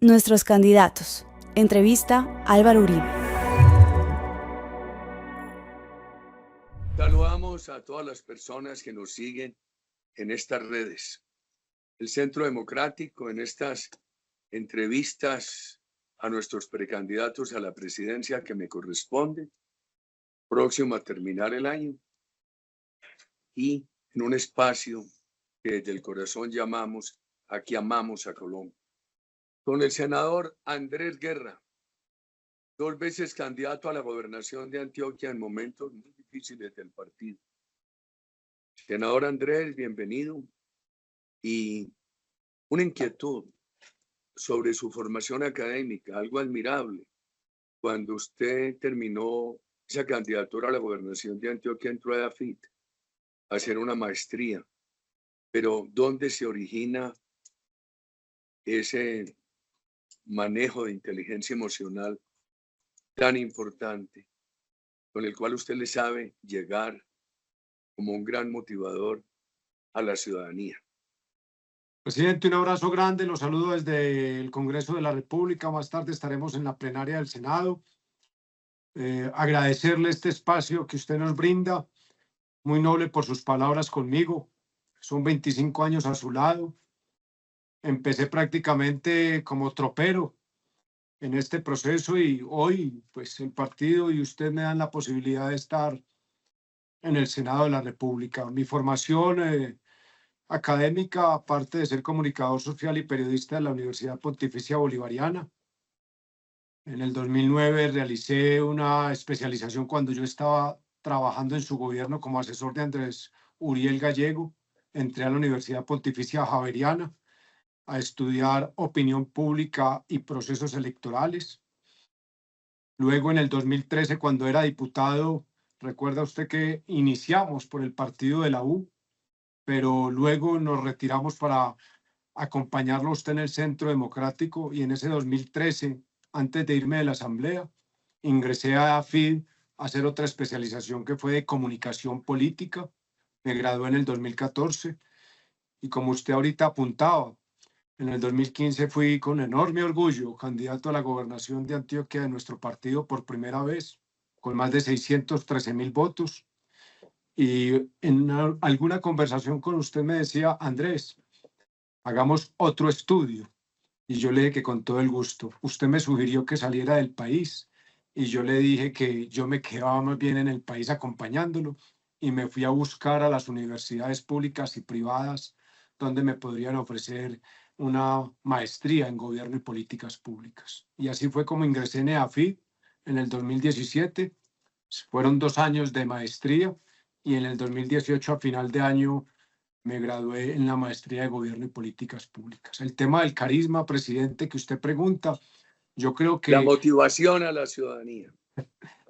Nuestros candidatos. Entrevista Álvaro Uribe. Saludamos a todas las personas que nos siguen en estas redes. El Centro Democrático, en estas entrevistas a nuestros precandidatos a la presidencia que me corresponde, próximo a terminar el año, y en un espacio que desde el corazón llamamos Aquí amamos a Colombia. Con el senador Andrés Guerra, 2 veces candidato a la gobernación de Antioquia en momentos muy difíciles del partido. Senador Andrés, bienvenido. Y una inquietud sobre su formación académica, algo admirable. Cuando usted terminó esa candidatura a la gobernación de Antioquia, entró a AFIT a hacer una maestría. Pero ¿dónde se origina ese manejo de inteligencia emocional tan importante, con el cual usted le sabe llegar como un gran motivador a la ciudadanía? Presidente, un abrazo grande, los saludo desde el Congreso de la República. Más tarde estaremos en la plenaria del Senado. Agradecerle este espacio que usted nos brinda, muy noble por sus palabras conmigo. Son 25 años a su lado. Empecé prácticamente como tropero en este proceso y hoy, pues el partido y usted me dan la posibilidad de estar en el Senado de la República. Mi formación académica, aparte de ser comunicador social y periodista de la Universidad Pontificia Bolivariana. En el 2009 realicé una especialización cuando yo estaba trabajando en su gobierno como asesor de Andrés Uriel Gallego. Entré a la Universidad Pontificia Javeriana a estudiar opinión pública y procesos electorales. Luego, en el 2013, cuando era diputado, recuerda usted que iniciamos por el partido de la U, pero luego nos retiramos para acompañarlo a usted en el Centro Democrático, y en ese 2013, antes de irme de la Asamblea, ingresé a AFID a hacer otra especialización que fue de comunicación política. Me gradué en el 2014 y, como usted ahorita apuntaba, en el 2015 fui con enorme orgullo candidato a la gobernación de Antioquia de nuestro partido por primera vez, con más de 613,000 votos. Y en alguna conversación con usted me decía: Andrés, hagamos otro estudio. Y yo le dije que con todo el gusto. Usted me sugirió que saliera del país y yo le dije que yo me quedaba más bien en el país acompañándolo, y me fui a buscar a las universidades públicas y privadas donde me podrían ofrecer una maestría en gobierno y políticas públicas. Y así fue como ingresé en EAFID en el 2017. Fueron 2 años de maestría y en el 2018, a final de año, me gradué en la maestría de Gobierno y Políticas Públicas. El tema del carisma, presidente, que usted pregunta, yo creo que La motivación a la ciudadanía.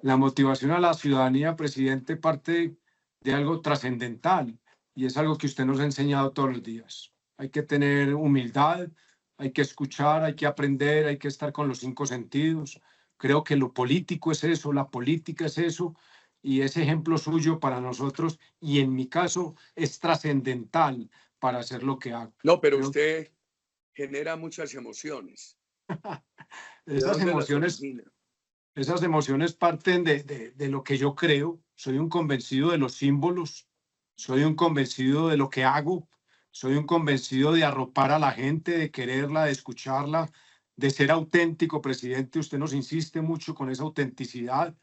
la motivación a la ciudadanía, presidente, parte de algo trascendental, y es algo que usted nos ha enseñado todos los días. Hay que tener humildad, hay que escuchar, hay que aprender, hay que estar con los 5 sentidos. Creo que lo político es eso, la política es eso, y ese ejemplo suyo para nosotros, y en mi caso, es trascendental para hacer lo que hago. No, pero Creo usted genera muchas emociones. que ¿De esas dónde las emociones origina? Esas emociones parten de lo que yo creo. Soy un convencido de los símbolos, soy un convencido de lo que hago, soy un convencido de arropar a la gente, de quererla, de escucharla, de ser auténtico, presidente. Usted nos insiste mucho con esa autenticidad,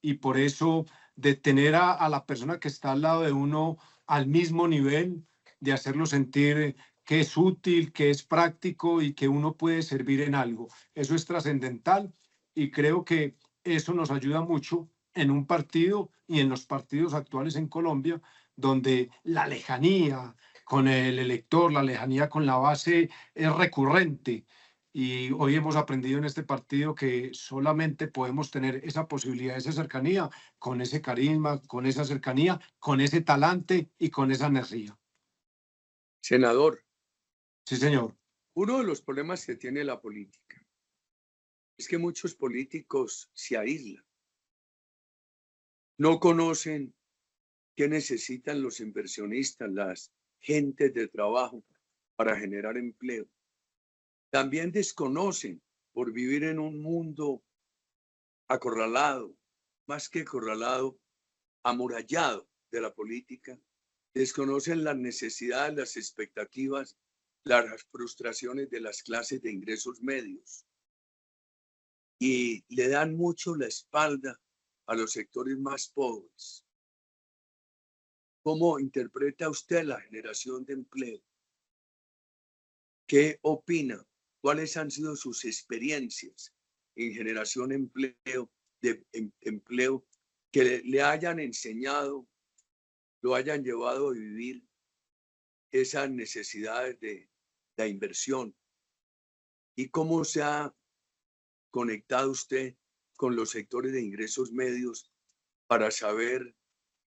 y por eso de tener a la persona que está al lado de uno al mismo nivel, de hacerlo sentir que es útil, que es práctico y que uno puede servir en algo. Eso es trascendental, y creo que eso nos ayuda mucho en un partido y en los partidos actuales en Colombia, donde la lejanía con el elector, la lejanía con la base es recurrente. Y hoy hemos aprendido en este partido que solamente podemos tener esa posibilidad, esa cercanía, con ese carisma, con esa cercanía, con ese talante y con esa energía. Senador, Sí, señor. uno de los problemas que tiene la política es que muchos políticos se aíslan. No conocen qué necesitan los inversionistas, las gentes de trabajo para generar empleo. También desconocen por vivir en un mundo acorralado, más que acorralado, amurallado de la política. Desconocen las necesidades, las expectativas, las frustraciones de las clases de ingresos medios y le dan mucho la espalda a los sectores más pobres. ¿Cómo interpreta usted la generación de empleo? ¿Qué opina? ¿Cuáles han sido sus experiencias en generación de empleo que le hayan enseñado, lo hayan llevado a vivir esas necesidades de la inversión? ¿Y cómo se ha conectado usted con los sectores de ingresos medios para saber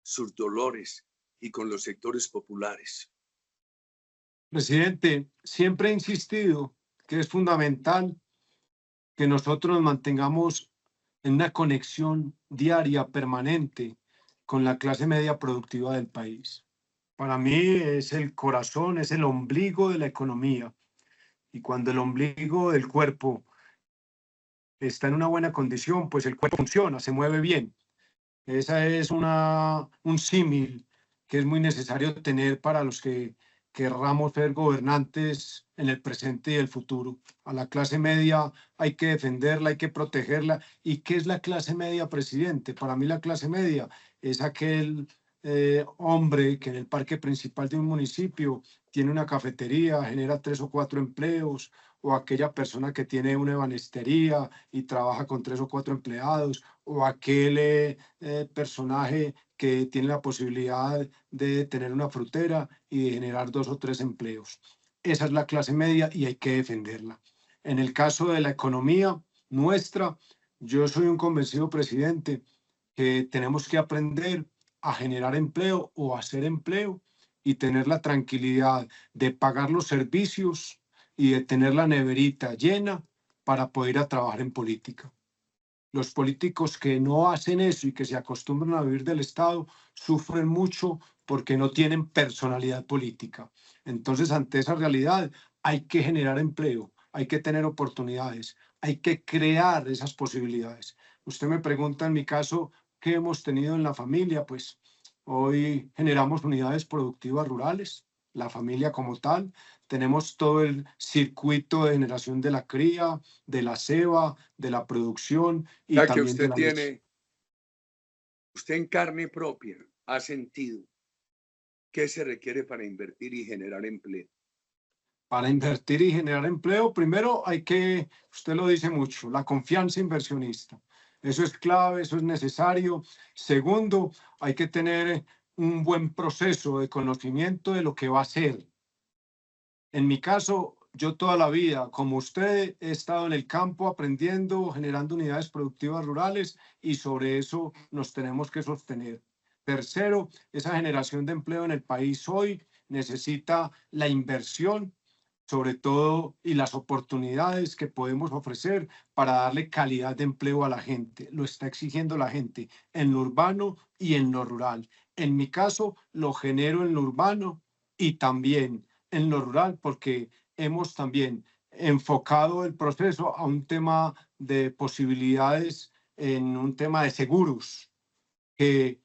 sus dolores y con los sectores populares? Presidente, siempre he insistido que es fundamental que nosotros nos mantengamos en una conexión diaria, permanente, con la clase media productiva del país. Para mí es el corazón, es el ombligo de la economía. Y cuando el ombligo del cuerpo está en una buena condición, pues el cuerpo funciona, se mueve bien. Esa es un símil que es muy necesario tener para los que querramos ser gobernantes en el presente y el futuro. A la clase media hay que defenderla, hay que protegerla. ¿Y qué es la clase media, presidente? Para mí la clase media es aquel hombre que en el parque principal de un municipio tiene una cafetería, genera 3 o 4 empleos, o aquella persona que tiene una ebanistería y trabaja con 3 o 4 empleados, o aquel personaje que tiene la posibilidad de tener una frutera y de generar 2 o 3 empleos. Esa es la clase media y hay que defenderla. En el caso de la economía nuestra, yo soy un convencido, presidente, que tenemos que aprender a generar empleo o a hacer empleo y tener la tranquilidad de pagar los servicios y de tener la neverita llena para poder ir a trabajar en política. Los políticos que no hacen eso y que se acostumbran a vivir del Estado sufren mucho porque no tienen personalidad política. Entonces, ante esa realidad, hay que generar empleo, hay que tener oportunidades, hay que crear esas posibilidades. Usted me pregunta, en mi caso, ¿qué hemos tenido en la familia? Pues hoy generamos unidades productivas rurales, la familia como tal. Tenemos todo el circuito de generación de la cría, de la ceba, de la producción y Ya que también de la leche. usted en carne propia ha sentido qué se requiere para invertir y generar empleo. Para invertir y generar empleo, primero hay que, usted lo dice mucho, la confianza inversionista. Eso es clave, eso es necesario. Segundo, hay que tener un buen proceso de conocimiento de lo que va a ser. En mi caso, yo toda la vida, como usted, he estado en el campo aprendiendo, generando unidades productivas rurales y sobre eso nos tenemos que sostener. Tercero, esa generación de empleo en el país hoy necesita la inversión, sobre todo, y las oportunidades que podemos ofrecer para darle calidad de empleo a la gente. Lo está exigiendo la gente en lo urbano y en lo rural. En mi caso, lo genero en lo urbano y también en lo rural, porque hemos también enfocado el proceso a un tema de posibilidades, en un tema de seguros, que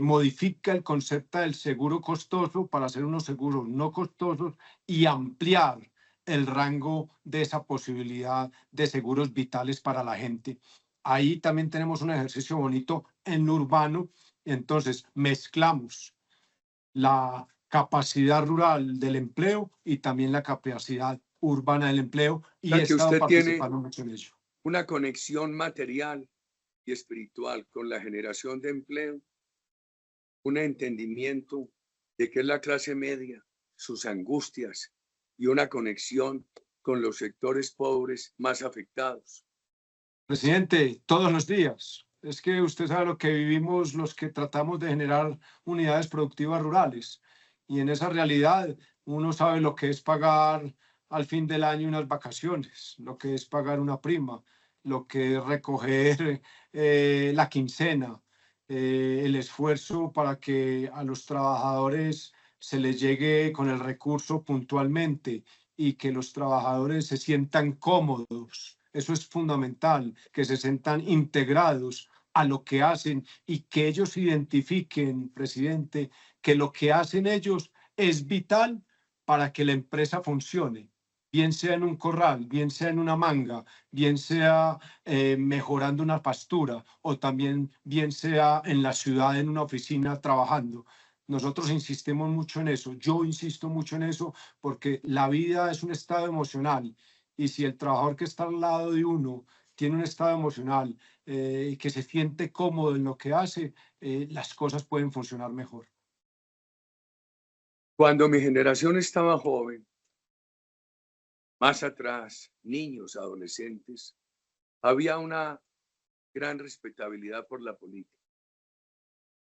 modifica el concepto del seguro costoso para hacer unos seguros no costosos y ampliar el rango de esa posibilidad de seguros vitales para la gente. Ahí también tenemos un ejercicio bonito en lo urbano, entonces mezclamos la capacidad rural del empleo y también la capacidad urbana del empleo y Ya he que estado usted tiene participando mucho en ello. una conexión material y espiritual con la generación de empleo, un entendimiento de qué es la clase media, sus angustias y una conexión con los sectores pobres más afectados. Presidente, todos los días. Es que usted sabe lo que vivimos los que tratamos de generar unidades productivas rurales. Y en esa realidad uno sabe lo que es pagar al fin del año unas vacaciones, lo que es pagar una prima, lo que es recoger la quincena, el esfuerzo para que a los trabajadores se les llegue con el recurso puntualmente y que los trabajadores se sientan cómodos. Eso es fundamental, que se sientan integrados a lo que hacen y que ellos identifiquen, presidente, que lo que hacen ellos es vital para que la empresa funcione, bien sea en un corral, bien sea en una manga, bien sea mejorando una pastura o también bien sea en la ciudad, en una oficina trabajando. Nosotros insistimos mucho en eso, yo insisto mucho en eso porque la vida es un estado emocional y si el trabajador que está al lado de uno tiene un estado emocional y que se siente cómodo en lo que hace, las cosas pueden funcionar mejor. Cuando mi generación estaba joven, más atrás, niños, adolescentes, había una gran respetabilidad por la política.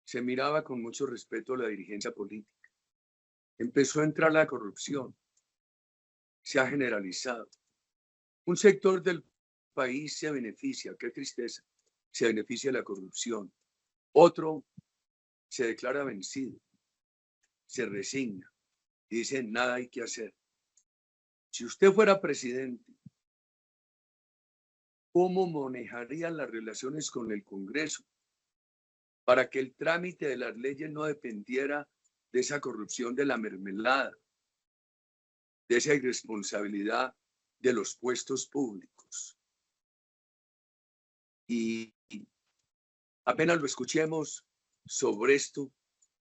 Se miraba con mucho respeto a la dirigencia política. Empezó a entrar la corrupción. Se ha generalizado. Un sector del país se beneficia, qué tristeza, se beneficia de la corrupción. Otro se declara vencido, se resigna y dice, nada hay que hacer. Si usted fuera presidente, ¿cómo manejaría las relaciones con el Congreso para que el trámite de las leyes no dependiera de esa corrupción de la mermelada, de esa irresponsabilidad de los puestos públicos? Y apenas lo escuchemos sobre esto,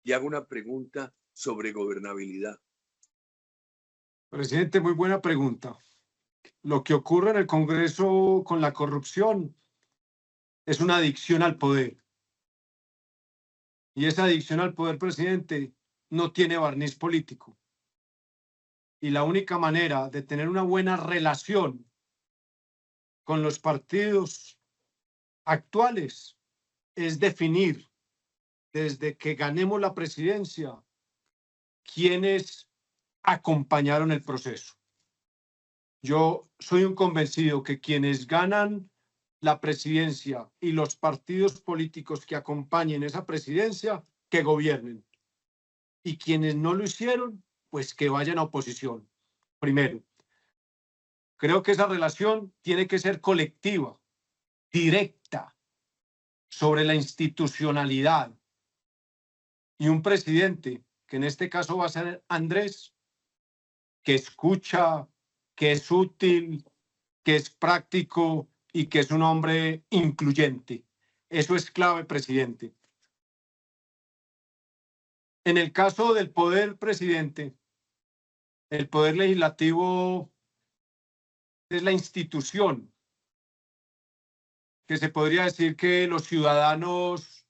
y hago una pregunta sobre gobernabilidad. Presidente, muy buena pregunta. Lo que ocurre en el Congreso con la corrupción es una adicción al poder. Y esa adicción al poder, presidente, no tiene barniz político. Y la única manera de tener una buena relación con los partidos actuales es definir desde que ganemos la presidencia quiénes acompañaron el proceso. Yo soy un convencido que quienes ganan la presidencia y los partidos políticos que acompañen esa presidencia, que gobiernen. Y quienes no lo hicieron, pues que vayan a oposición. Primero, creo que esa relación tiene que ser colectiva, directa, sobre la institucionalidad. Y un presidente, que en este caso va a ser Andrés, que escucha, que es útil, que es práctico y que es un hombre incluyente. Eso es clave, presidente. En el caso del poder, presidente, el poder legislativo es la institución que se podría decir que los ciudadanos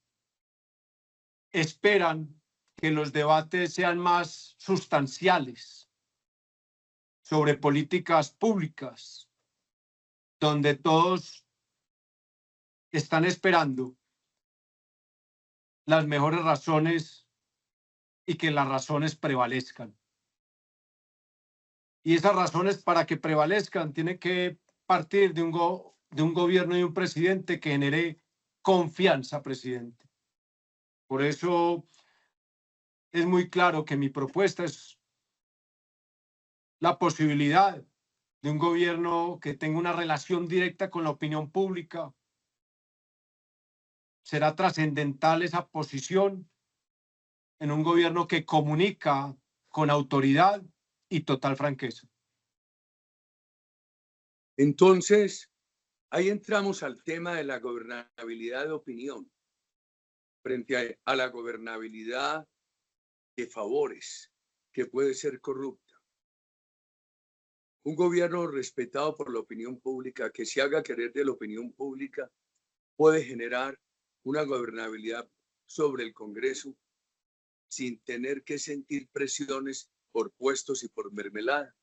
esperan que los debates sean más sustanciales sobre políticas públicas, donde todos están esperando las mejores razones y que las razones prevalezcan. Y esas razones para que prevalezcan tienen que partir de un gobierno y un presidente que genere confianza, presidente. Por eso es muy claro que mi propuesta es la posibilidad de un gobierno que tenga una relación directa con la opinión pública. Será trascendental esa posición en un gobierno que comunica con autoridad y total franqueza. Entonces, ahí entramos al tema de la gobernabilidad de opinión frente a la gobernabilidad de favores, que puede ser corrupta. Un gobierno respetado por la opinión pública, que se haga querer de la opinión pública, puede generar una gobernabilidad sobre el Congreso sin tener que sentir presiones por puestos y por mermelada.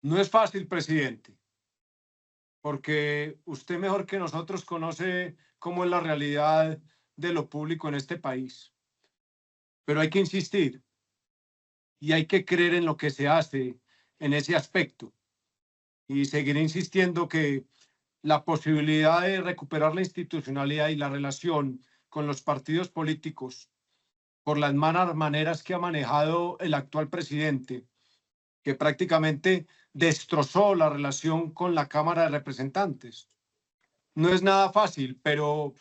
No es fácil, presidente, porque usted mejor que nosotros conoce cómo es la realidad de lo público en este país. Pero hay que insistir y hay que creer en lo que se hace en ese aspecto. Y seguiré insistiendo que la posibilidad de recuperar la institucionalidad y la relación con los partidos políticos por las malas maneras que ha manejado el actual presidente, que prácticamente destrozó la relación con la Cámara de Representantes. No es nada fácil, pero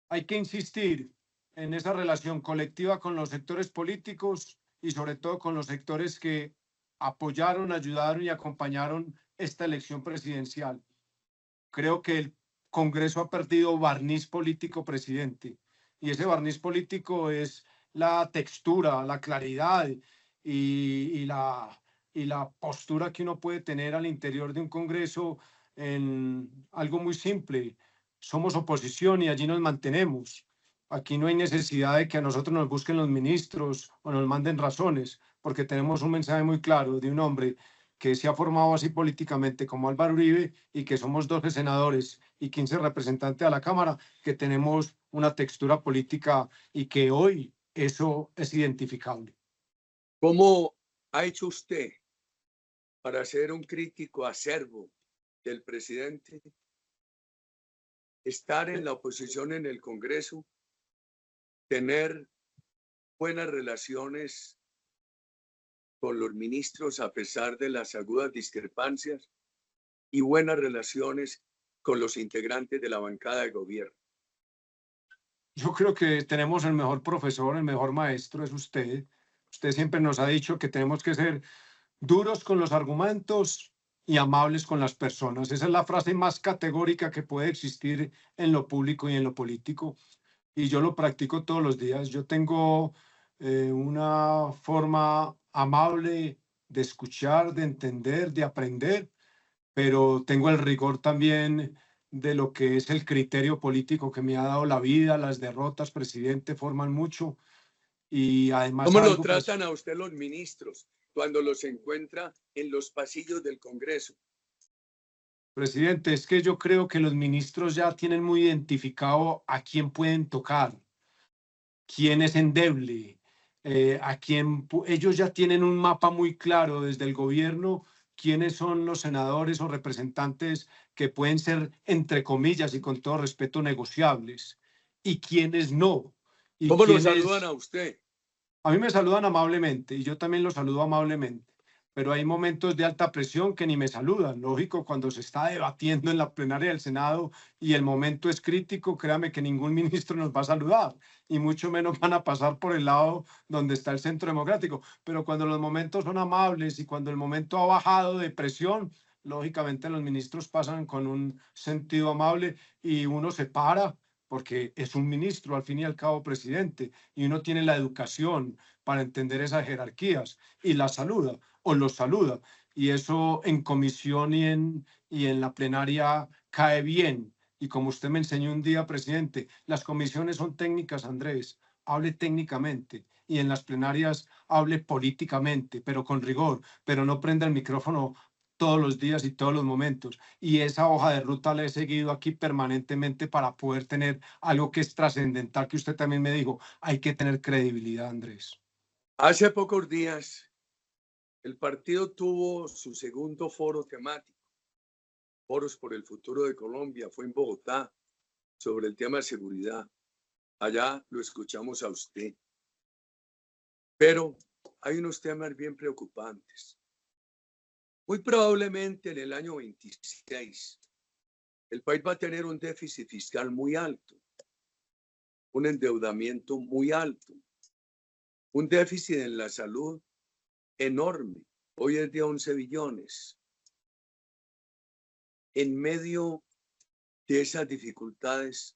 hay que insistir en esa relación colectiva con los sectores políticos y sobre todo con los sectores que apoyaron, ayudaron y acompañaron esta elección presidencial. Creo que el Congreso ha perdido barniz político, presidente, y ese barniz político es la textura, la claridad y la postura que uno puede tener al interior de un Congreso en algo muy simple. Somos oposición y allí nos mantenemos. Aquí no hay necesidad de que a nosotros nos busquen los ministros o nos manden razones, porque tenemos un mensaje muy claro de un hombre que se ha formado así políticamente como Álvaro Uribe y que somos 12 senadores y 15 representantes a la Cámara, que tenemos una textura política y que hoy eso es identificable. ¿Cómo ha hecho usted para ser un crítico acerbo del presidente, estar en la oposición en el Congreso, tener buenas relaciones con los ministros a pesar de las agudas discrepancias y buenas relaciones con los integrantes de la bancada de gobierno? Yo creo que tenemos el mejor profesor, el mejor maestro es usted. Usted siempre nos ha dicho que tenemos que ser duros con los argumentos y amables con las personas. Esa es la frase más categórica que puede existir en lo público y en lo político. Y yo lo practico todos los días. Yo tengo una forma amable de escuchar, de entender, de aprender, pero tengo el rigor también de lo que es el criterio político que me ha dado la vida. Las derrotas, presidente, forman mucho. Y además ¿Cómo lo algo, tratan a usted los ministros cuando los encuentra en los pasillos del Congreso? presidente, es que yo creo que los ministros ya tienen muy identificado a quién pueden tocar, quién es endeble, ellos ya tienen un mapa muy claro desde el gobierno, quiénes son los senadores o representantes que pueden ser, entre comillas y con todo respeto, negociables, y quiénes no. Y ¿Cómo lo quiénes, saludan a usted? a mí me saludan amablemente y yo también los saludo amablemente, pero hay momentos de alta presión que ni me saludan. Lógico, cuando se está debatiendo en la plenaria del Senado y el momento es crítico, créame que ningún ministro nos va a saludar y mucho menos van a pasar por el lado donde está el Centro Democrático. Pero cuando los momentos son amables y cuando el momento ha bajado de presión, lógicamente los ministros pasan con un sentido amable y uno se para porque es un ministro, al fin y al cabo, presidente, y uno tiene la educación para entender esas jerarquías y la saluda o los saluda. Y eso en comisión y en la plenaria cae bien. Y como usted me enseñó un día, presidente, las comisiones son técnicas, Andrés, hable técnicamente. Y en las plenarias hable políticamente, pero con rigor, pero no prenda el micrófono todos los días y todos los momentos. Y esa hoja de ruta la he seguido aquí permanentemente para poder tener algo que es trascendental, que usted también me dijo, hay que tener credibilidad, Andrés. Hace pocos días, el partido tuvo su segundo foro temático, Foros por el Futuro de Colombia, fue en Bogotá, sobre el tema de seguridad. Allá lo escuchamos a usted. Pero hay unos temas bien preocupantes. Muy probablemente en el año 26, el país va a tener un déficit fiscal muy alto, un endeudamiento muy alto, un déficit en la salud enorme. Hoy es de 11 billones. En medio de esas dificultades,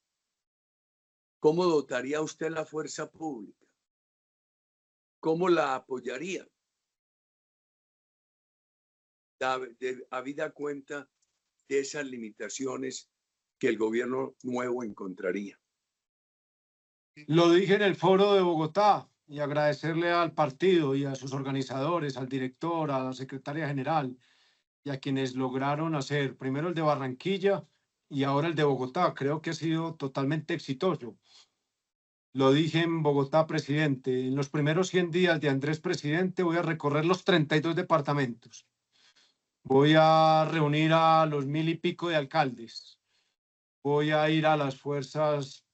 ¿cómo dotaría usted la fuerza pública? ¿Cómo la apoyaría? Habida cuenta de esas limitaciones que el gobierno nuevo encontraría. Lo dije en el foro de Bogotá y agradecerle al partido y a sus organizadores, al director, a la secretaria general y a quienes lograron hacer primero el de Barranquilla y ahora el de Bogotá. Creo que ha sido totalmente exitoso. Lo dije en Bogotá, presidente. En los primeros 100 días de Andrés presidente voy a recorrer los 32 departamentos. Voy a reunir a los 1000 y pico de alcaldes. Voy a ir a las fuerzas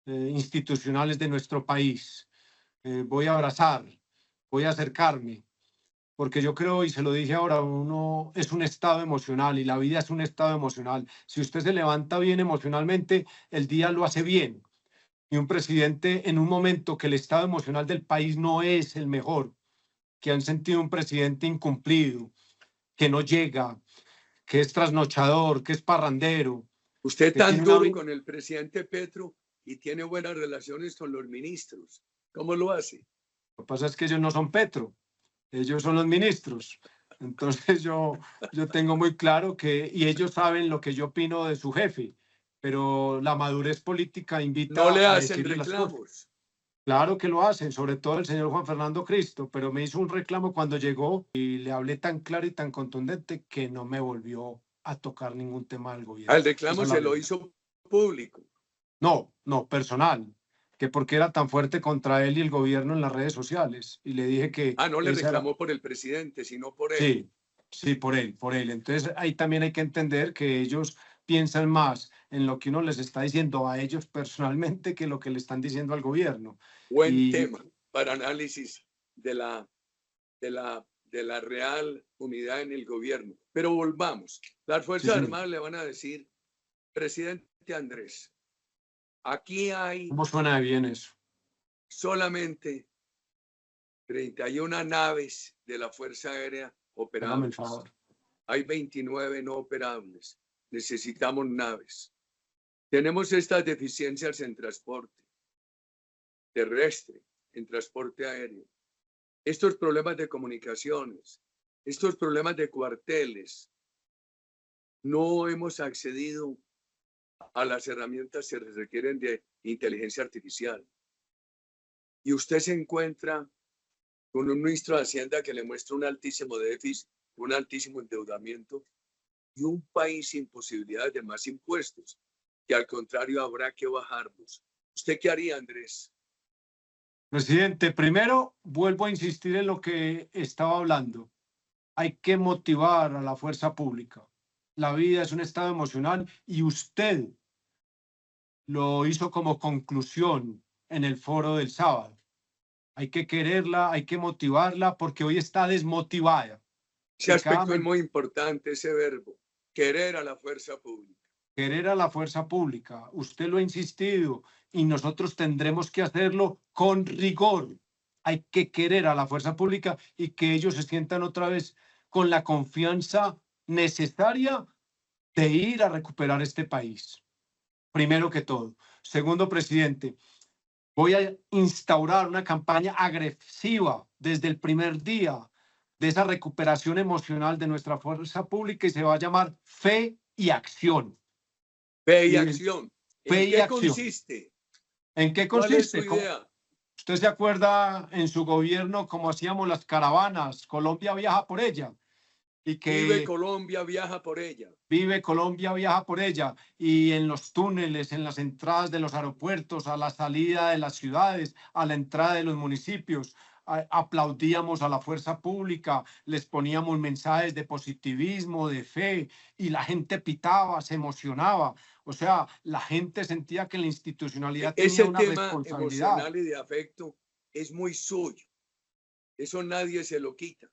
institucionales de nuestro país. voy a abrazar, voy a acercarme, porque yo creo, y se lo dije ahora, uno es un estado emocional y la vida es un estado emocional. Si usted se levanta bien emocionalmente, el día lo hace bien. Y un presidente en un momento que el estado emocional del país no es el mejor, que han sentido un presidente incumplido, que no llega, que es trasnochador, que es parrandero, Usted que tan tiene una duro vida. con el presidente Petro y tiene buenas relaciones con los ministros. ¿Cómo lo hace? Lo que pasa es que ellos no son Petro, ellos son los ministros. Entonces yo tengo muy claro que, y ellos saben lo que yo opino de su jefe, pero la madurez política No invita le a hacen decirle las cosas. reclamos. Claro que lo hacen, sobre todo el señor Juan Fernando Cristo, pero me hizo un reclamo cuando llegó y le hablé tan claro y tan contundente que no me volvió a tocar ningún tema del gobierno. Al reclamo Esa es la se lo verdad. hizo público. No, personal, que porque era tan fuerte contra él y el gobierno en las redes sociales. Y le dije que Ah, no le esa era, reclamó por el presidente, sino por él. sí, sí, por él, por él. Entonces ahí también hay que entender que ellos piensan más en lo que uno les está diciendo a ellos personalmente que lo que le están diciendo al gobierno. Buen Y tema para análisis de la real unidad en el gobierno. Pero volvamos. Las sí, Fuerzas señor. Armadas le van a decir, presidente Andrés, aquí hay ¿Cómo suena de bien eso? solamente 31 naves de la Fuerza Aérea Hágame el operables. favor. Hay 29 no operables. Necesitamos naves. Tenemos estas deficiencias en transporte terrestre, en transporte aéreo. Estos problemas de comunicaciones, estos problemas de cuarteles. No hemos accedido a las herramientas que requieren de inteligencia artificial. Y usted se encuentra con un ministro de Hacienda que le muestra un altísimo déficit, un altísimo endeudamiento y un país sin posibilidades de más impuestos, que al contrario habrá que bajarlos. ¿Usted qué haría, Andrés? Presidente, primero vuelvo a insistir en lo que estaba hablando. Hay que motivar a la fuerza pública. La vida es un estado emocional y usted lo hizo como conclusión en el foro del sábado. Hay que quererla, hay que motivarla porque hoy está desmotivada. Ese Y cada aspecto es muy importante, ese verbo, querer a la fuerza pública. querer a la fuerza pública, usted lo ha insistido y nosotros tendremos que hacerlo con rigor. Hay que querer a la fuerza pública y que ellos se sientan otra vez con la confianza necesaria de ir a recuperar este país. Primero que todo. Segundo, presidente, voy a instaurar una campaña agresiva desde el primer día de esa recuperación emocional de nuestra fuerza pública y se va a llamar Fe y Acción. Fe y Y acción. Fe ¿En y qué acción. consiste? ¿En qué ¿Cuál es su consiste? idea? ¿Usted se acuerda en su gobierno cómo hacíamos las caravanas? Colombia viaja por ella. Y Vive que Colombia, viaja por ella. Vive Colombia viaja por ella. Y en los túneles, en las entradas de los aeropuertos, a la salida de las ciudades, a la entrada de los municipios, aplaudíamos a la fuerza pública, les poníamos mensajes de positivismo, de fe, y la gente pitaba, se emocionaba. O sea, la gente sentía que la institucionalidad tenía Ese una tema responsabilidad. emocional y de afecto es muy suyo. Eso nadie se lo quita.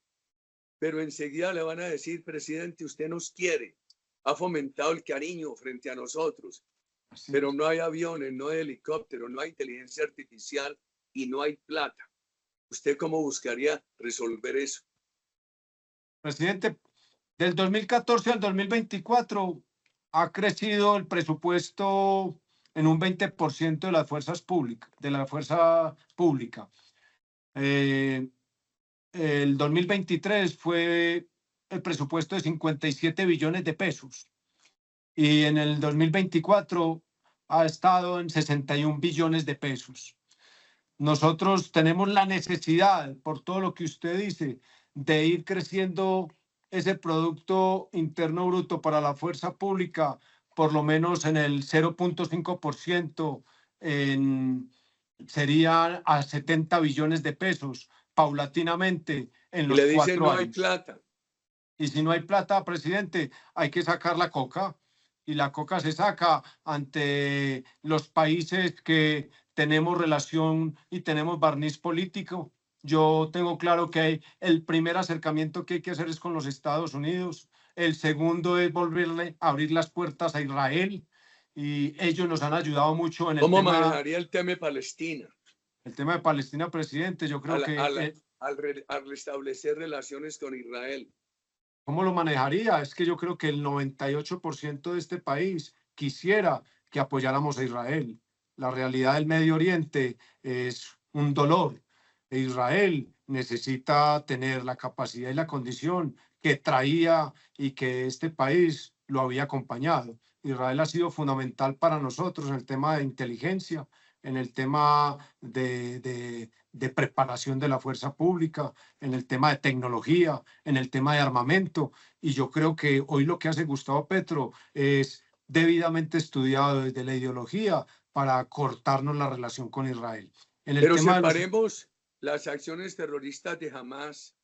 Pero enseguida le van a decir, presidente, usted nos quiere. Ha fomentado el cariño frente a nosotros. Así Pero es. no hay aviones, no hay helicópteros, no hay inteligencia artificial y no hay plata. ¿Usted cómo buscaría resolver eso? Presidente, del 2014 al 2024 ha crecido el presupuesto en un 20% de las fuerzas públicas, de la fuerza pública. El 2023 fue el presupuesto de 57 billones de pesos y en el 2024 ha estado en 61 billones de pesos. Nosotros tenemos la necesidad, por todo lo que usted dice, de ir creciendo ese Producto Interno Bruto para la fuerza pública, por lo menos en el 0.5%, sería a 70 billones de pesos, paulatinamente en Y los le dicen, 4 no hay años. plata. Y si no hay plata, presidente, hay que sacar la coca. Y la coca se saca ante los países que tenemos relación y tenemos barniz político. Yo tengo claro que el primer acercamiento que hay que hacer es con los Estados Unidos. El segundo es volverle a abrir las puertas a Israel. Y ellos nos han ayudado mucho en ¿Cómo manejaría el tema de Palestina el tema de Palestina, presidente. Yo creo que al restablecer relaciones con Israel? ¿cómo lo manejaría? Es que yo creo que el 98% de este país quisiera que apoyáramos a Israel. La realidad del Medio Oriente es un dolor. Israel necesita tener la capacidad y la condición que traía y que este país lo había acompañado. Israel ha sido fundamental para nosotros en el tema de inteligencia, en el tema de preparación de la fuerza pública, en el tema de tecnología, en el tema de armamento. Y yo creo que hoy lo que hace Gustavo Petro es debidamente estudiado desde la ideología para cortarnos la relación con Israel. En el Pero tema separemos las acciones terroristas de Hamás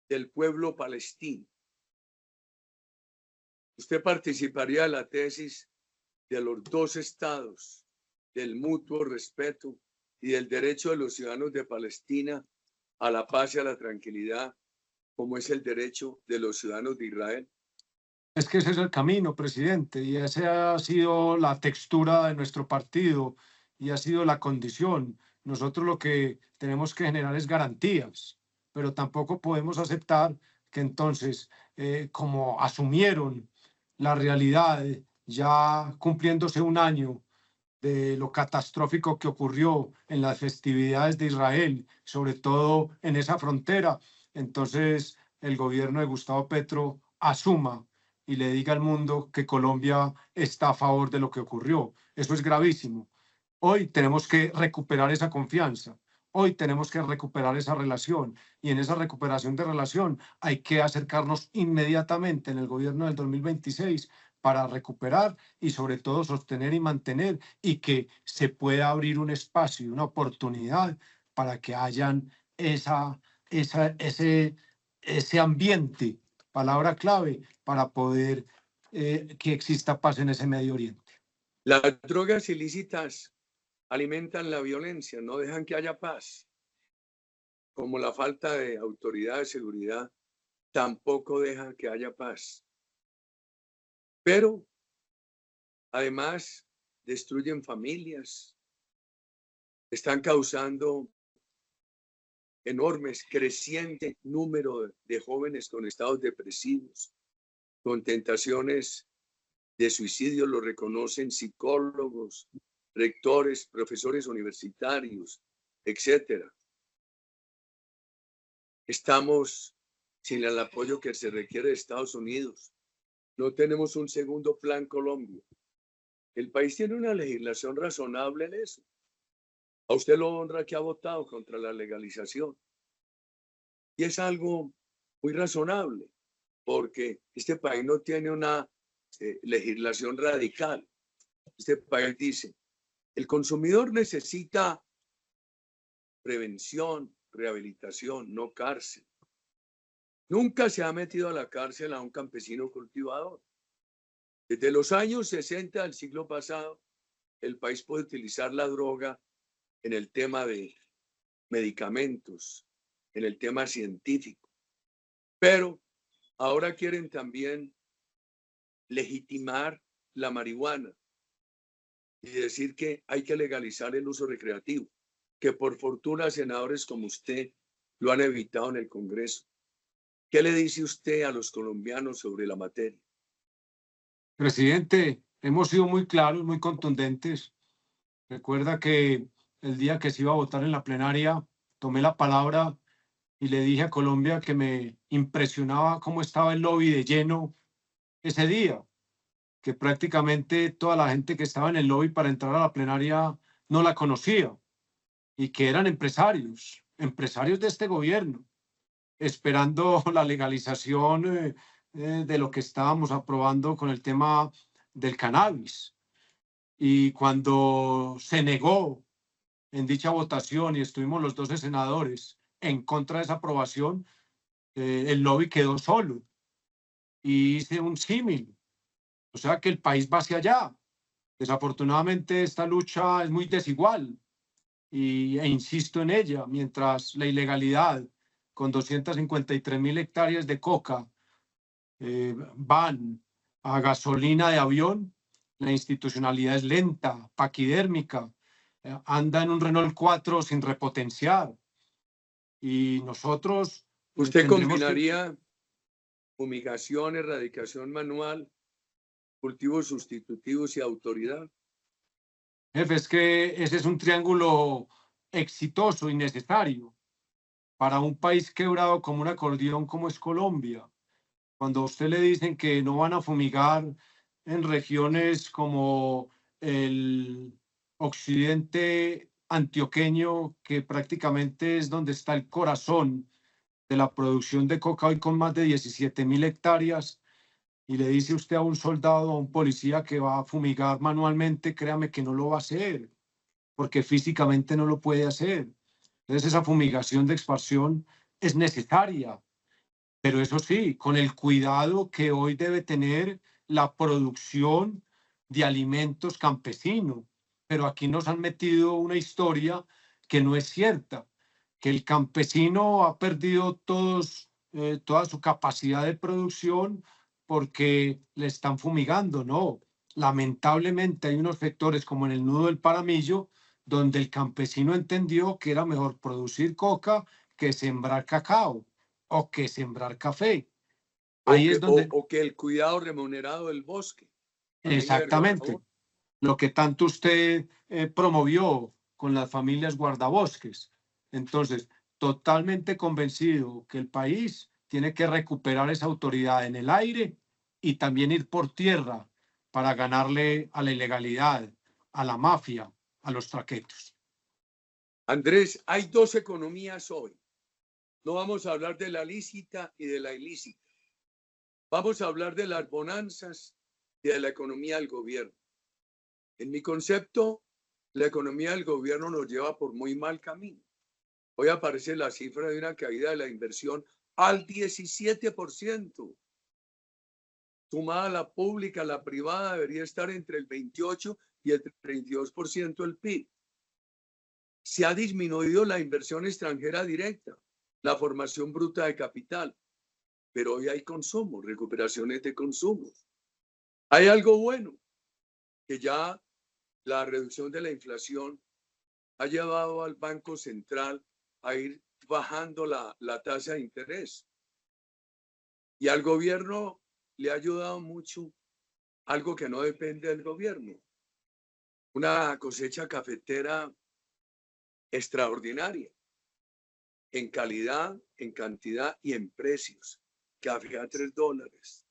del pueblo palestino. ¿Usted participaría de la tesis de los dos estados, del mutuo respeto y del derecho de los ciudadanos de Palestina a la paz y a la tranquilidad, como es el derecho de los ciudadanos de Israel? Es que ese es el camino, presidente, y esa ha sido la textura de nuestro partido y ha sido la condición. Nosotros lo que tenemos que generar es garantías, pero tampoco podemos aceptar que entonces, como asumieron la realidad, ya cumpliéndose un año de lo catastrófico que ocurrió en las festividades de Israel, sobre todo en esa frontera, entonces el gobierno de Gustavo Petro asuma y le diga al mundo que Colombia está a favor de lo que ocurrió. Eso es gravísimo. Hoy tenemos que recuperar esa confianza. Hoy tenemos que recuperar esa relación y en esa recuperación de relación hay que acercarnos inmediatamente en el gobierno del 2026 para recuperar y sobre todo sostener y mantener y que se pueda abrir un espacio y una oportunidad para que hayan ese ambiente, palabra clave, para poder que exista paz en ese Medio Oriente. Las drogas ilícitas alimentan la violencia, no dejan que haya paz, como la falta de autoridad de seguridad tampoco deja que haya paz. Pero además destruyen familias, están causando enormes, creciente número de jóvenes con estados depresivos, con tentaciones de suicidio, lo reconocen psicólogos, rectores, profesores universitarios, etcétera. Estamos sin el apoyo que se requiere de Estados Unidos. No tenemos un segundo plan Colombia. El país tiene una legislación razonable en eso. A usted lo honra que ha votado contra la legalización. Y es algo muy razonable, porque este país no tiene una legislación radical. Este país dice, el consumidor necesita prevención, rehabilitación, no cárcel. Nunca se ha metido a la cárcel a un campesino cultivador. Desde los años 60 del siglo pasado, el país puede utilizar la droga en el tema de medicamentos, en el tema científico. Pero ahora quieren también legitimar la marihuana y decir que hay que legalizar el uso recreativo, que por fortuna senadores como usted lo han evitado en el Congreso. ¿Qué le dice usted a los colombianos sobre la materia? Presidente, hemos sido muy claros, muy contundentes. Recuerda que el día que se iba a votar en la plenaria, tomé la palabra y le dije a Colombia que me impresionaba cómo estaba el lobby de lleno ese día, que prácticamente toda la gente que estaba en el lobby para entrar a la plenaria no la conocía y que eran empresarios de este gobierno, esperando la legalización de lo que estábamos aprobando con el tema del cannabis. Y cuando se negó en dicha votación y estuvimos los 12 senadores en contra de esa aprobación, el lobby quedó solo y hice un símil. O sea que el país va hacia allá. Desafortunadamente esta lucha es muy desigual e insisto en ella, mientras la ilegalidad con 253.000 hectáreas de coca van a gasolina de avión, la institucionalidad es lenta, paquidérmica, anda en un Renault 4 sin repotenciar. Y nosotros ¿Usted tendremos que... combinaría fumigación, erradicación manual, cultivos sustitutivos y autoridad? Jefe, es que ese es un triángulo exitoso y necesario para un país quebrado como un acordeón como es Colombia. Cuando a usted le dicen que no van a fumigar en regiones como el occidente antioqueño, que prácticamente es donde está el corazón de la producción de coca hoy con más de 17.000 hectáreas, y le dice usted a un soldado, a un policía que va a fumigar manualmente, créame que no lo va a hacer, porque físicamente no lo puede hacer. Entonces esa fumigación de expansión es necesaria, pero eso sí, con el cuidado que hoy debe tener la producción de alimentos campesinos. Pero aquí nos han metido una historia que no es cierta, que el campesino ha perdido toda su capacidad de producción porque le están fumigando. No, lamentablemente hay unos sectores como en el Nudo del Paramillo donde el campesino entendió que era mejor producir coca que sembrar cacao o que sembrar café. Ahí es donde O que el cuidado remunerado del bosque. Familia del exactamente guardabosque. lo que tanto usted promovió con las familias guardabosques. Entonces, totalmente convencido que el país tiene que recuperar esa autoridad en el aire y también ir por tierra para ganarle a la ilegalidad, a la mafia, a los traquetos. Andrés, hay dos economías hoy. No vamos a hablar de la lícita y de la ilícita. Vamos a hablar de las bonanzas y de la economía del gobierno. En mi concepto, la economía del gobierno nos lleva por muy mal camino. Hoy aparece la cifra de una caída de la inversión al 17%. Sumada la pública, la privada debería estar entre el 28 y el 32% del PIB. Se ha disminuido la inversión extranjera directa, la formación bruta de capital, pero hoy hay consumo, recuperaciones de consumo. Hay algo bueno, que ya la reducción de la inflación ha llevado al Banco Central a ir bajando la tasa de interés. Y al gobierno le ha ayudado mucho algo que no depende del gobierno. Una cosecha cafetera extraordinaria en calidad, en cantidad y en precios. Café a $3.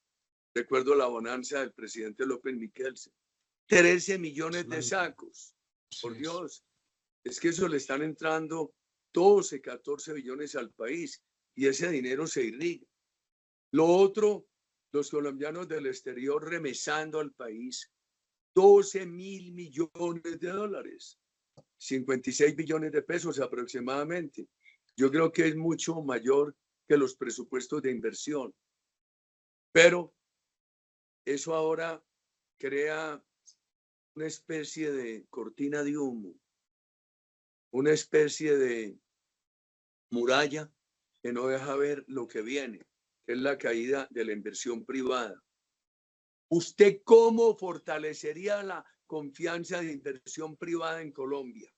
Recuerdo la bonanza del presidente López Miquelsen. 13 millones de sacos. Por Dios, es que eso le están entrando 12, 14 billones al país y ese dinero se irriga. Lo otro, los colombianos del exterior remesando al país 12.000 millones de dólares, 56 billones de pesos aproximadamente. Yo creo que es mucho mayor que los presupuestos de inversión. Pero eso ahora crea una especie de cortina de humo, una especie de muralla que no deja ver lo que viene, que es la caída de la inversión privada. ¿Usted cómo fortalecería la confianza de inversión privada en Colombia?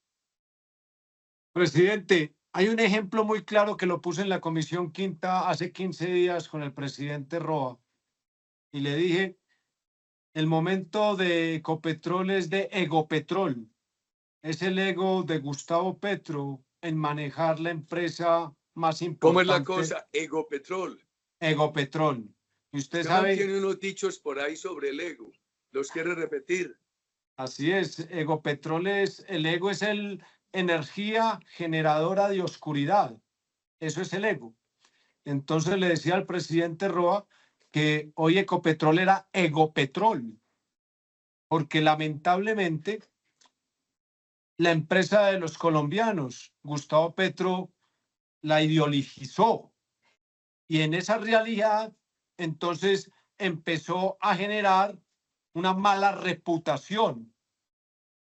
Presidente, hay un ejemplo muy claro que lo puse en la Comisión Quinta hace 15 días con el presidente Roa y le dije, el momento de Ecopetrol es de Egopetrol. Es el ego de Gustavo Petro en manejar la empresa más ¿Cómo es la importante, cosa? Egopetrol. Egopetrol. Y usted Usted sabe, mantiene unos dichos por ahí sobre el ego. ¿Los quiere repetir? así es, Egopetrol es, el ego es el energía generadora de oscuridad. Eso es el ego. Entonces le decía al presidente Roa que hoy Ecopetrol era Egopetrol, porque lamentablemente la empresa de los colombianos, Gustavo Petro, la ideologizó y en esa realidad entonces empezó a generar una mala reputación,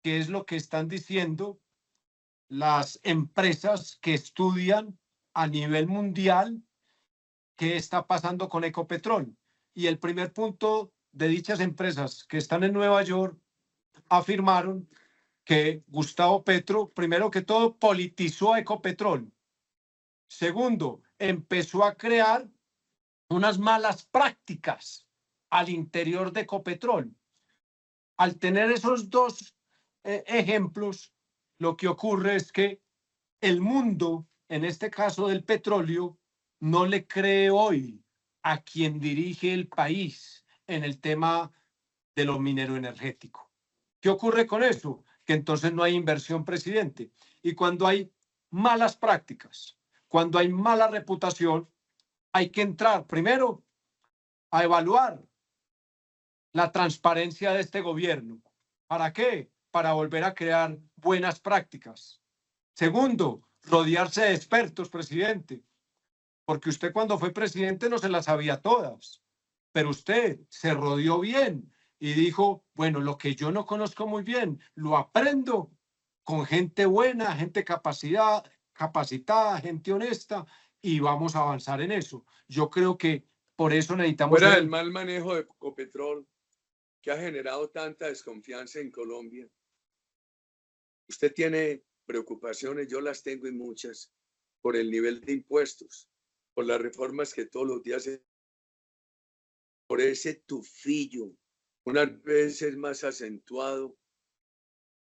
que es lo que están diciendo las empresas que estudian a nivel mundial qué está pasando con Ecopetrol. Y el primer punto de dichas empresas que están en Nueva York afirmaron que Gustavo Petro, primero que todo, politizó a Ecopetrol. Segundo, empezó a crear unas malas prácticas al interior de Ecopetrol. Al tener esos dos ejemplos, lo que ocurre es que el mundo, en este caso del petróleo, no le cree hoy a quien dirige el país en el tema de lo minero energético. ¿Qué ocurre con eso? Que entonces no hay inversión, presidente. Y cuando hay malas prácticas, cuando hay mala reputación, hay que entrar primero a evaluar la transparencia de este gobierno. ¿Para qué? Para volver a crear buenas prácticas. Segundo, rodearse de expertos, presidente, porque usted cuando fue presidente no se las sabía todas, pero usted se rodeó bien y dijo, bueno, lo que yo no conozco muy bien, lo aprendo con gente buena, gente capacitada, gente honesta, y vamos a avanzar en eso. Yo creo que por eso necesitamos... Fuera del mal manejo de Ecopetrol, que ha generado tanta desconfianza en Colombia, usted tiene preocupaciones, yo las tengo y muchas, por el nivel de impuestos, por las reformas que todos los días, por ese tufillo, unas veces más acentuado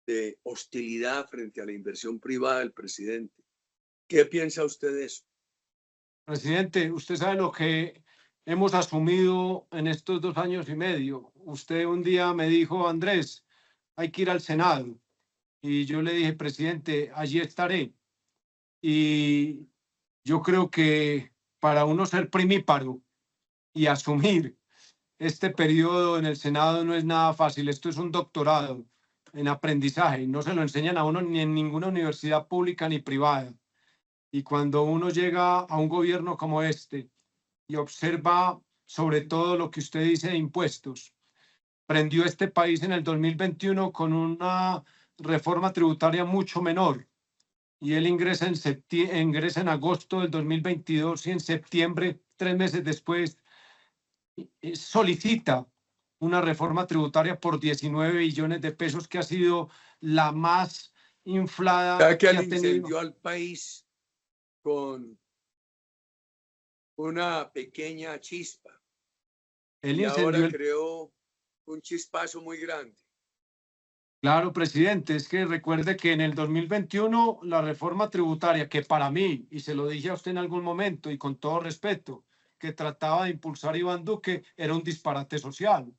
de hostilidad frente a la inversión privada del presidente. ¿Qué piensa usted de eso? Presidente, usted sabe lo que hemos asumido en estos 2 años y medio. Usted un día me dijo, Andrés, hay que ir al Senado. Y yo le dije, presidente, allí estaré. Y yo creo que para uno ser primíparo y asumir este periodo en el Senado no es nada fácil. Esto es un doctorado en aprendizaje. No se lo enseñan a uno ni en ninguna universidad pública ni privada. Y cuando uno llega a un gobierno como este y observa sobre todo lo que usted dice de impuestos, prendió este país en el 2021 con una reforma tributaria mucho menor y él ingresa en agosto del 2022 y en septiembre, 3 meses después, solicita una reforma tributaria por 19 billones de pesos que ha sido la más inflada Ya que que él ha tenido. incendió al país con una pequeña chispa Él y incendió ahora el... creó un chispazo muy grande. Claro, presidente, es que recuerde que en el 2021 la reforma tributaria, que para mí, y se lo dije a usted en algún momento y con todo respeto, que trataba de impulsar Iván Duque, era un disparate social.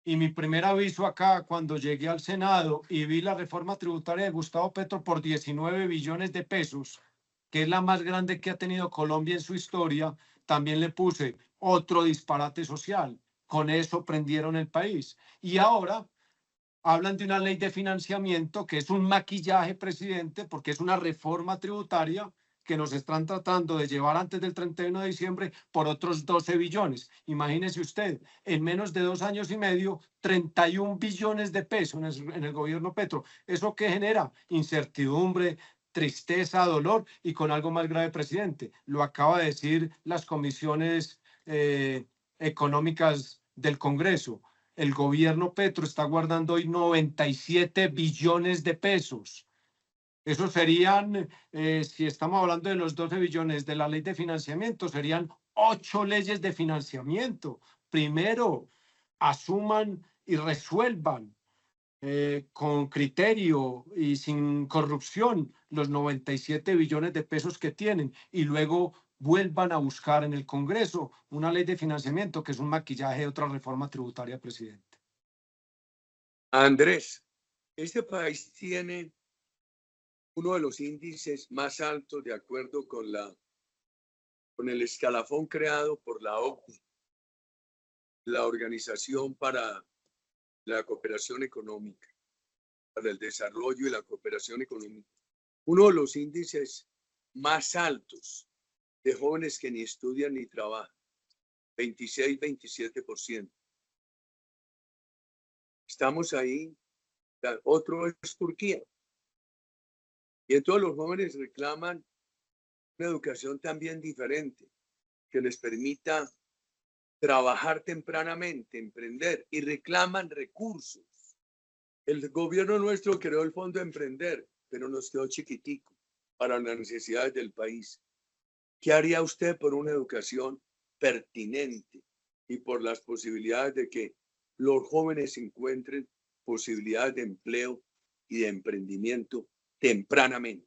Y mi primer aviso acá, cuando llegué al Senado y vi la reforma tributaria de Gustavo Petro por 19 billones de pesos, que es la más grande que ha tenido Colombia en su historia, también le puse otro disparate social. Con eso prendieron el país. Y ahora hablan de una ley de financiamiento que es un maquillaje, presidente, porque es una reforma tributaria que nos están tratando de llevar antes del 31 de diciembre por otros 12 billones. Imagínese usted, en menos de 2 años y medio, 31 billones de pesos en el gobierno Petro. ¿Eso qué genera? Incertidumbre, tristeza, dolor y con algo más grave, presidente. Lo acaba de decir las comisiones económicas del Congreso. El gobierno Petro está guardando hoy 97 billones de pesos. Eso serían, si estamos hablando de los 12 billones de la ley de financiamiento, serían 8 leyes de financiamiento. Primero, asuman y resuelvan con criterio y sin corrupción los 97 billones de pesos que tienen y luego vuelvan a buscar en el Congreso una ley de financiamiento que es un maquillaje de otra reforma tributaria, presidente. Andrés, este país tiene uno de los índices más altos de acuerdo con el escalafón creado por la OCDE, la Organización para la Cooperación Económica, para el Desarrollo y la Cooperación Económica. Uno de los índices más altos de jóvenes que ni estudian ni trabajan, 26-27%. Estamos ahí. Otro es Turquía. Y entonces los jóvenes reclaman una educación también diferente, que les permita trabajar tempranamente, emprender, y reclaman recursos. El gobierno nuestro creó el Fondo de Emprender, pero nos quedó chiquitico para las necesidades del país. ¿Qué haría usted por una educación pertinente y por las posibilidades de que los jóvenes encuentren posibilidades de empleo y de emprendimiento tempranamente?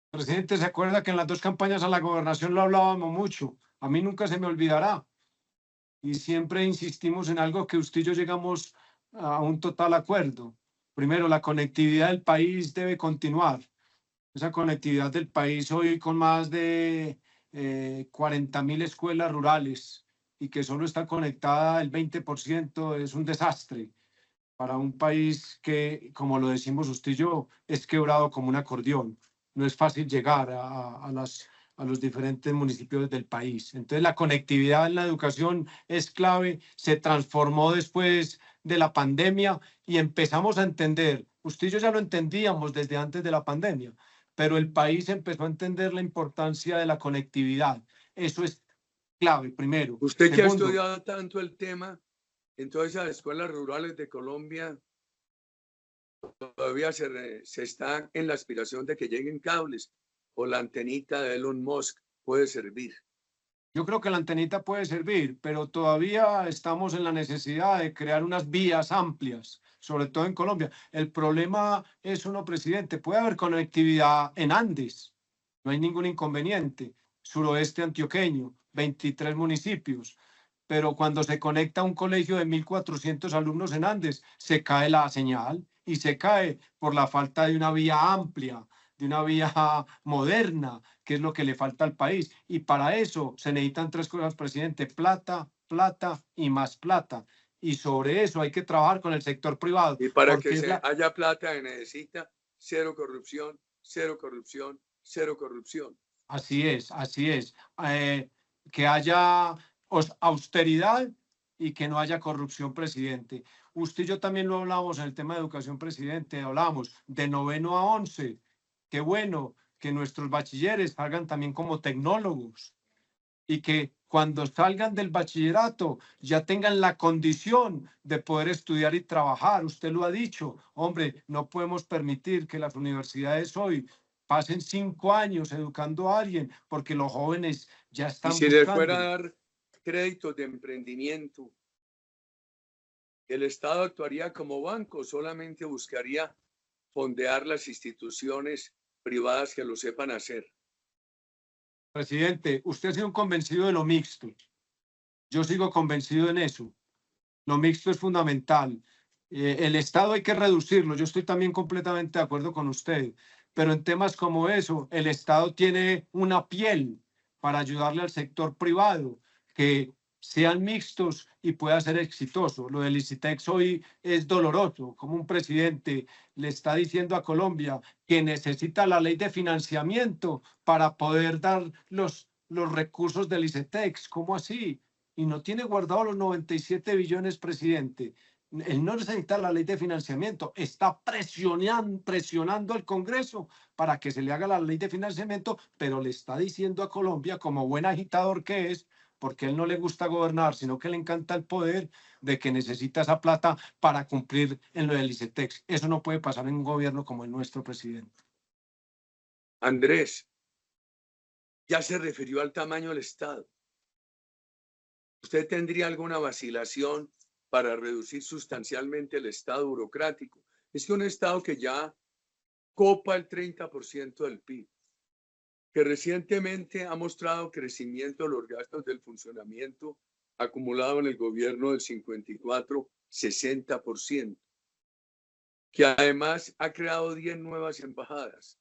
Presidente, ¿se acuerda que en las dos campañas a la gobernación lo hablábamos mucho? A mí nunca se me olvidará. Y siempre insistimos en algo que usted y yo llegamos a un total acuerdo. Primero, la conectividad del país debe continuar. Esa conectividad del país hoy con más de 40.000 escuelas rurales y que solo está conectada el 20% es un desastre para un país que, como lo decimos usted y yo, es quebrado como un acordeón. No es fácil llegar a los diferentes municipios del país. Entonces, la conectividad en la educación es clave. Se transformó después de la pandemia y empezamos a entender, usted y yo ya lo entendíamos desde antes de la pandemia, pero el país empezó a entender la importancia de la conectividad. Eso es clave, primero. Usted que ha Segundo, estudiado tanto el tema, en todas esas escuelas rurales de Colombia, todavía se está en la aspiración de que lleguen cables o la antenita de Elon Musk puede servir. yo creo que la antenita puede servir, pero todavía estamos en la necesidad de crear unas vías amplias, sobre todo en Colombia. El problema es uno, presidente, puede haber conectividad en Andes, no hay ningún inconveniente. Suroeste antioqueño, 23 municipios, pero cuando se conecta a un colegio de 1.400 alumnos en Andes, se cae la señal y se cae por la falta de una vía amplia, de una vía moderna, que es lo que le falta al país. Y para eso se necesitan tres cosas, presidente: plata, plata y más plata. Y sobre eso hay que trabajar con el sector privado. Y para porque que haya plata se necesita cero corrupción, cero corrupción, cero corrupción. Así es, así es. Que haya austeridad y que no haya corrupción, presidente. Usted y yo también lo hablamos en el tema de educación, presidente. Hablamos de 9º a 11. Qué bueno que nuestros bachilleres salgan también como tecnólogos y que cuando salgan del bachillerato ya tengan la condición de poder estudiar y trabajar. Usted lo ha dicho, hombre, no podemos permitir que las universidades hoy pasen 5 años educando a alguien porque los jóvenes ya Y están si les fuera a buscando. dar créditos de emprendimiento, el Estado actuaría como banco, solamente buscaría fondear las instituciones privadas que lo sepan hacer. Presidente, usted ha sido un convencido de lo mixto. Yo sigo convencido en eso. Lo mixto es fundamental. El Estado hay que reducirlo. Yo estoy también completamente de acuerdo con usted. Pero en temas como eso, el Estado tiene una piel para ayudarle al sector privado, que sean mixtos y pueda ser exitoso. Lo del ICITEX hoy es doloroso, como un presidente le está diciendo a Colombia que necesita la ley de financiamiento para poder dar los recursos del ICETEX. ¿Cómo así? Y no tiene guardado los 97 billones, presidente. Él no necesita la ley de financiamiento, está presionando al Congreso para que se le haga la ley de financiamiento, pero le está diciendo a Colombia, como buen agitador que es, porque a él no le gusta gobernar, sino que le encanta el poder, de que necesita esa plata para cumplir en lo del ICETEX. Eso no puede pasar en un gobierno como el nuestro, presidente. Andrés, ya se refirió al tamaño del Estado. ¿Usted tendría alguna vacilación para reducir sustancialmente el Estado burocrático? Es que un Estado que ya copa el 30% del PIB, que recientemente ha mostrado crecimiento de los gastos del funcionamiento acumulado en el gobierno del 54-60%, que además ha creado 10 nuevas embajadas,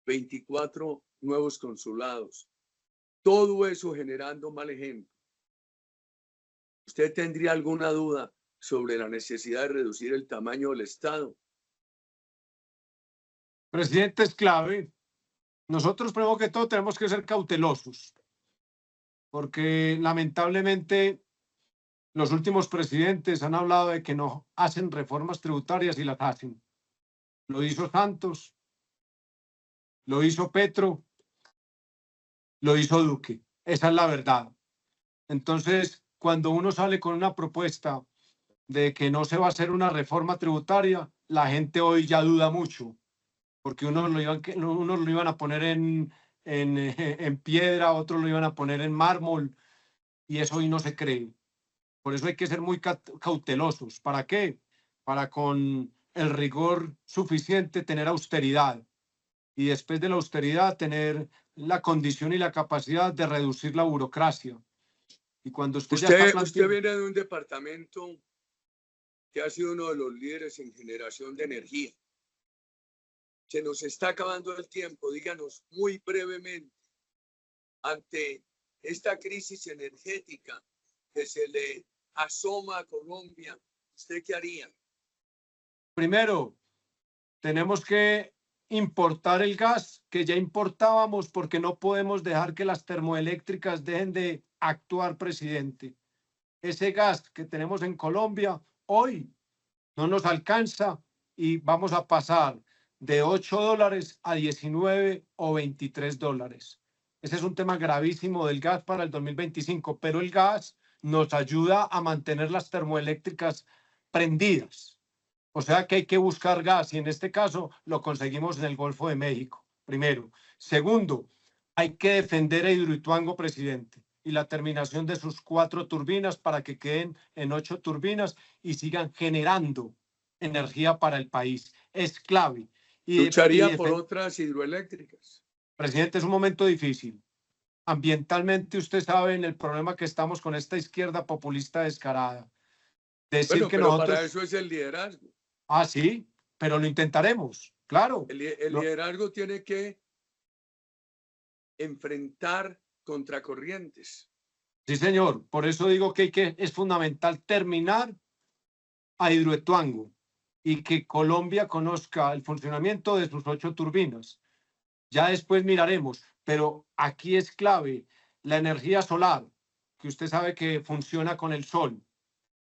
24 nuevos consulados, todo eso generando mal ejemplo. ¿Usted tendría alguna duda sobre la necesidad de reducir el tamaño del Estado? Presidente, es clave. Nosotros, primero que todo, tenemos que ser cautelosos, porque lamentablemente los últimos presidentes han hablado de que no hacen reformas tributarias y las hacen. Lo hizo Santos, lo hizo Petro, lo hizo Duque. Esa es la verdad. Entonces, cuando uno sale con una propuesta de que no se va a hacer una reforma tributaria, la gente hoy ya duda mucho, porque unos lo iban a poner en piedra, otros lo iban a poner en mármol, y eso hoy no se cree. Por eso hay que ser muy cautelosos. ¿Para qué? Para con el rigor suficiente tener austeridad, y después de la austeridad tener la condición y la capacidad de reducir la burocracia. Y cuando usted ya está Usted planteando... viene de un departamento que ha sido uno de los líderes en generación de energía. Se nos está acabando el tiempo. Díganos muy brevemente, ante esta crisis energética que se le asoma a Colombia, ¿usted qué haría? Primero, tenemos que importar el gas que ya importábamos, porque no podemos dejar que las termoeléctricas dejen de actuar, presidente. Ese gas que tenemos en Colombia hoy no nos alcanza y vamos a pasar de $8 a 19 o 23 dólares. Ese es un tema gravísimo del gas para el 2025, pero el gas nos ayuda a mantener las termoeléctricas prendidas. O sea que hay que buscar gas y en este caso lo conseguimos en el Golfo de México, primero. Segundo, hay que defender a Hidroituango, presidente, y la terminación de sus 4 turbinas para que queden en 8 turbinas y sigan generando energía para el país. Es clave. ¿Lucharía por otras hidroeléctricas? Presidente, es un momento difícil. Ambientalmente, usted sabe en el problema que estamos con esta izquierda populista descarada. Decir Bueno, que pero nosotros... para eso es el liderazgo. Ah, sí, pero lo intentaremos, claro. El liderazgo tiene que enfrentar contracorrientes. Sí, señor. Por eso digo que es fundamental terminar a Hidroituango y que Colombia conozca el funcionamiento de sus 8 turbinas. Ya después miraremos, pero aquí es clave la energía solar, que usted sabe que funciona con el sol,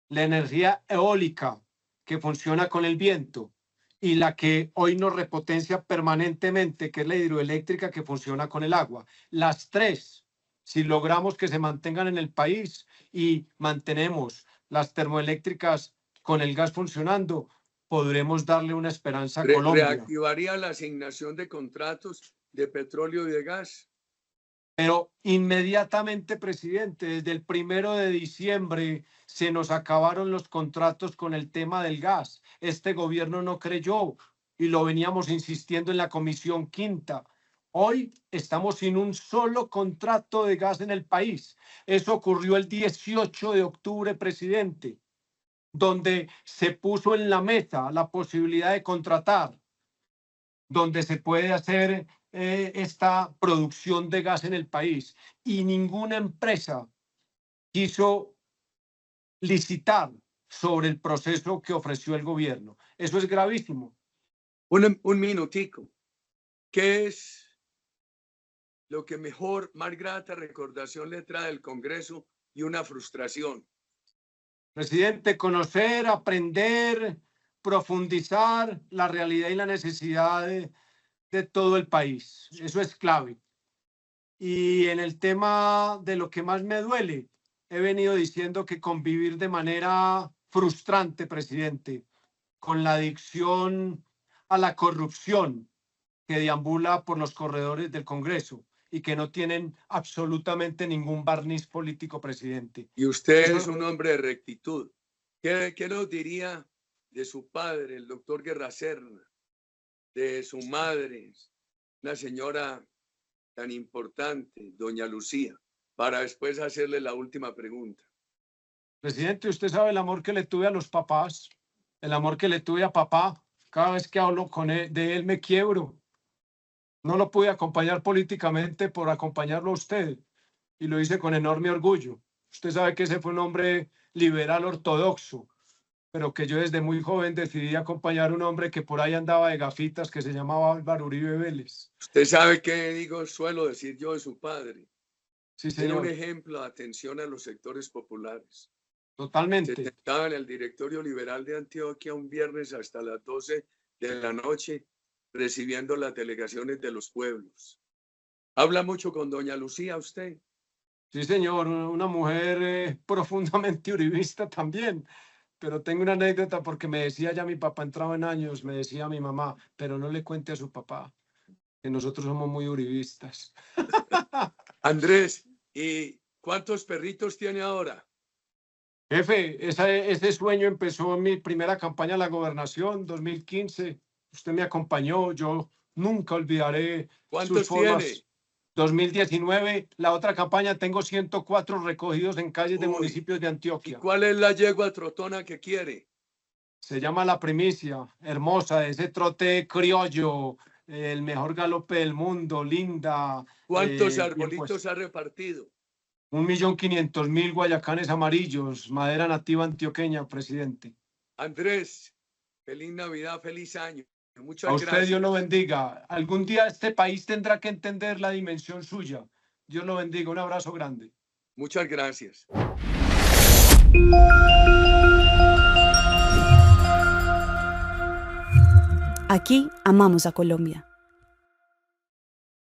la energía eólica, que funciona con el viento, y la que hoy nos repotencia permanentemente, que es la hidroeléctrica, que funciona con el agua. Las 3, si logramos que se mantengan en el país y mantenemos las termoeléctricas con el gas funcionando, podremos darle una esperanza a Colombia. ¿Reactivaría la asignación de contratos de petróleo y de gas? Pero inmediatamente, presidente, desde el 1 de diciembre se nos acabaron los contratos con el tema del gas. Este gobierno no creyó y lo veníamos insistiendo en la Comisión Quinta. Hoy estamos sin un solo contrato de gas en el país. Eso ocurrió el 18 de octubre, presidente, donde se puso en la mesa la posibilidad de contratar, donde se puede hacer esta producción de gas en el país, y ninguna empresa quiso licitar sobre el proceso que ofreció el gobierno. Eso es gravísimo. Un minutico. ¿Qué es lo que mejor, más grata recordación le trae del Congreso y una frustración? Presidente, conocer, aprender, profundizar la realidad y la necesidad de todo el país. Eso es clave. Y en el tema de lo que más me duele, he venido diciendo que convivir de manera frustrante, presidente, con la adicción a la corrupción que deambula por los corredores del Congreso y que no tienen absolutamente ningún barniz político, presidente. Y usted es un hombre de rectitud. ¿Qué nos diría de su padre, el doctor Guerra Serna, de su madre, una señora tan importante, doña Lucía, para después hacerle la última pregunta? Presidente, usted sabe el amor que le tuve a los papás, el amor que le tuve a papá. Cada vez que hablo con él, de él me quiebro. No lo pude acompañar políticamente por acompañarlo a usted y lo hice con enorme orgullo. Usted sabe que ese fue un hombre liberal ortodoxo, pero que yo desde muy joven decidí acompañar a un hombre que por ahí andaba de gafitas, que se llamaba Álvaro Uribe Vélez. Usted sabe qué digo, suelo decir yo de su padre. Sí, Era un señor. ejemplo de atención a los sectores populares. Totalmente. Se sentaba en el directorio liberal de Antioquia un viernes hasta las 12 de la noche recibiendo las delegaciones de los pueblos. ¿Habla mucho con doña Lucía usted? Sí, señor, una mujer profundamente uribista también. Pero tengo una anécdota porque me decía ya mi papá entraba en años, me decía mi mamá, pero no le cuente a su papá, que nosotros somos muy uribistas. Andrés, ¿y cuántos perritos tiene ahora? Jefe, ese sueño empezó en mi primera campaña a la gobernación, 2015. Usted me acompañó, yo nunca olvidaré sus ¿Cuántos formas. tiene? 2019, la otra campaña, tengo 104 recogidos en calles de Uy, municipios de ¿y Antioquia. cuál es la yegua trotona que quiere? Se llama La Primicia, hermosa, ese trote criollo, el mejor galope del mundo, linda. ¿Cuántos Bien, pues, arbolitos ha repartido? 1.500.000 guayacanes amarillos, madera nativa antioqueña, presidente. Andrés, feliz Navidad, feliz año. A Muchas usted Dios lo gracias. bendiga. Algún día este país tendrá que entender la dimensión suya. Dios lo bendiga. Un abrazo grande. Muchas gracias. Aquí amamos a Colombia.